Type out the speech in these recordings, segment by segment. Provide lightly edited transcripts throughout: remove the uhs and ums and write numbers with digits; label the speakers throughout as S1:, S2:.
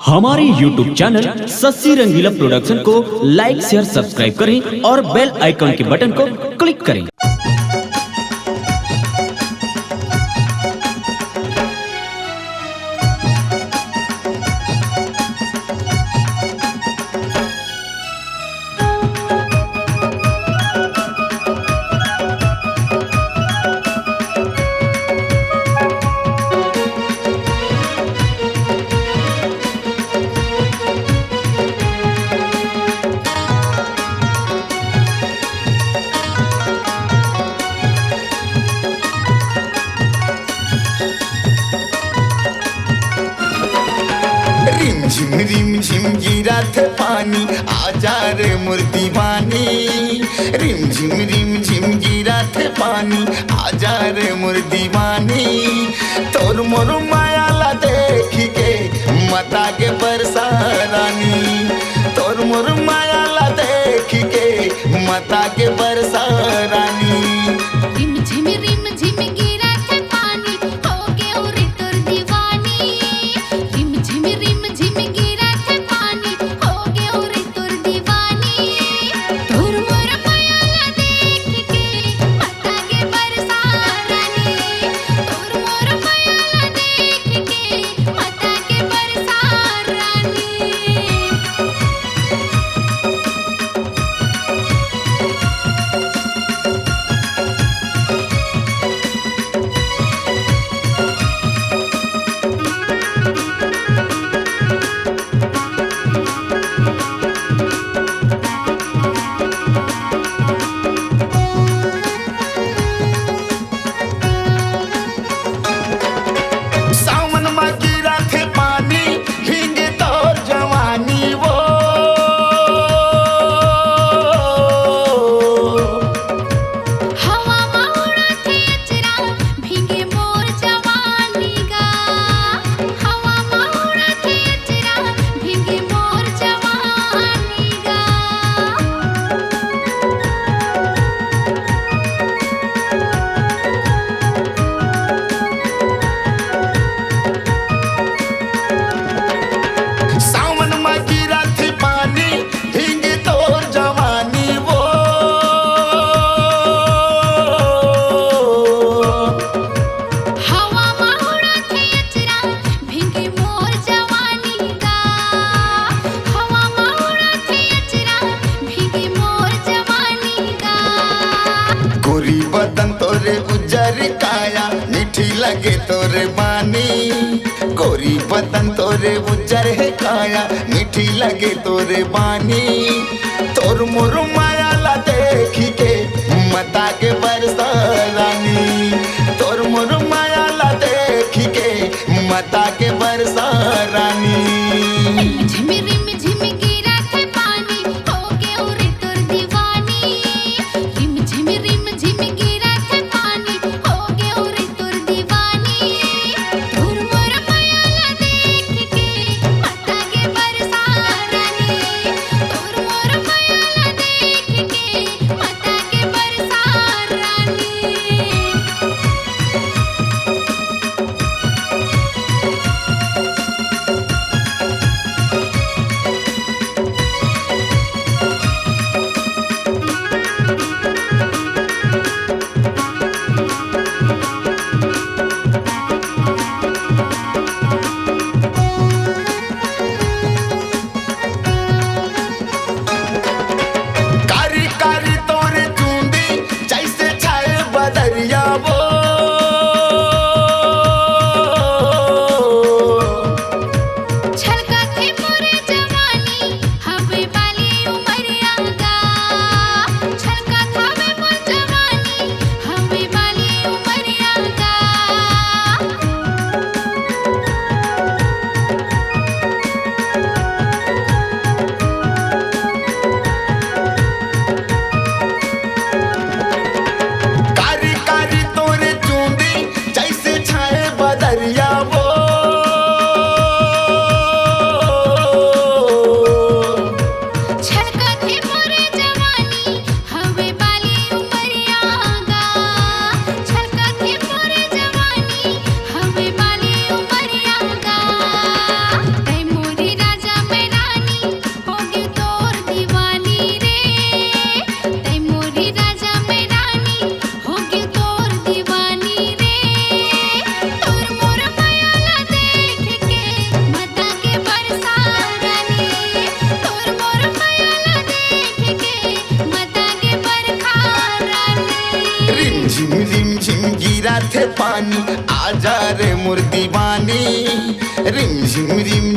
S1: हमारे YouTube channel Shashi रंगीला production को लाइक share subscribe करें और बेल आइकन के बटन को क्लिक करें।
S2: रिम झिम गिरा थे पानी आजा रे मोर दीवानी। रिम झिम गिरा थे पानी आजा रे मोर दीवानी। तोर मोर मायाला देख के मता के बरसारानी। तोर मोर मायाला देख के मता के बरसारानी।
S3: रिम झिम गिरा थे पानी हो गयो रे तोर दीवानी। रिम झिम गिरा थे पानी हो गयो रे तोर दीवानी। तोर मोर मायाला देख के मता के बरसारानी। तोर मोर मायाला देख के मता के बरसारानी।
S2: सावन में गिरा थे पानी भीग तोर जवानी वो।
S3: हवा माउड़ा थे अचरा भीगे मोर जवानी गा। हवा माउड़ा थे अचरा भीगे मोर जवानी गा।
S2: सावन में गिरा थे पानी भीग तोर जवानी वो।
S3: हवा माउड़ा थे अचरा भीगे मोर जवानी गा। हवा माउड़ा थे अचरा भीगे मोर जवानी गा।
S2: गोरी बदन तोरे उजर काया मीठी लगे तोरे बानी। गोरी बदन तोरे उजर है काया मीठी लगे तोरे बानी। तोर मोर मायाला देख के मता के बरसारानी। तोर मोर मायाला देख के मता के बरसारानी।
S3: रिम झिम गिरा थे पानी हो गयो रे तोर दीवानी। रिम झिम गिरा थे पानी हो गयो रे तोर दीवानी। तोर मोर मायाला देख के मता के बरसारानी। तोर मोर मायाला देख के मता के बरसारानी।
S2: मोर दीवानी रिम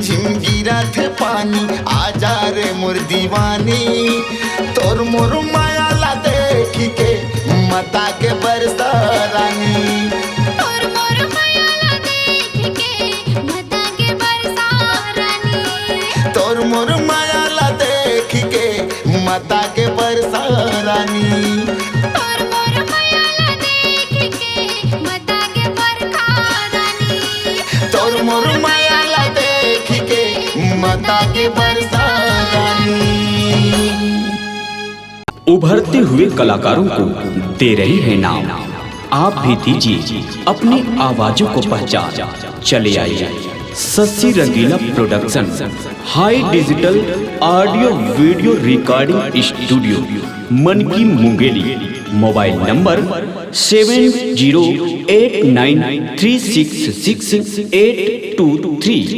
S2: झिम गिरा थे पानी आजा रे मोर दीवानी तोर मोर माया ला देख के मता के बरसा रानी
S3: तोर मोर माया ला देख के मता के बरसा रानी
S2: तोर मोर माया ला देख के मता के बरसा रानी
S3: तोर मोर माया ला देख के मता के बरखा रानी
S2: तोर मोर माया ला देख के मता के बरसा रानी।
S1: उभरते हुए कलाकारों को दे रही है नाम, आप भी दीजिए अपनी आवाजों को पहचान। चले आइए Shashi Rangila production high digital audio video recording studio Manki Mungeli. Mobile number 7089366823।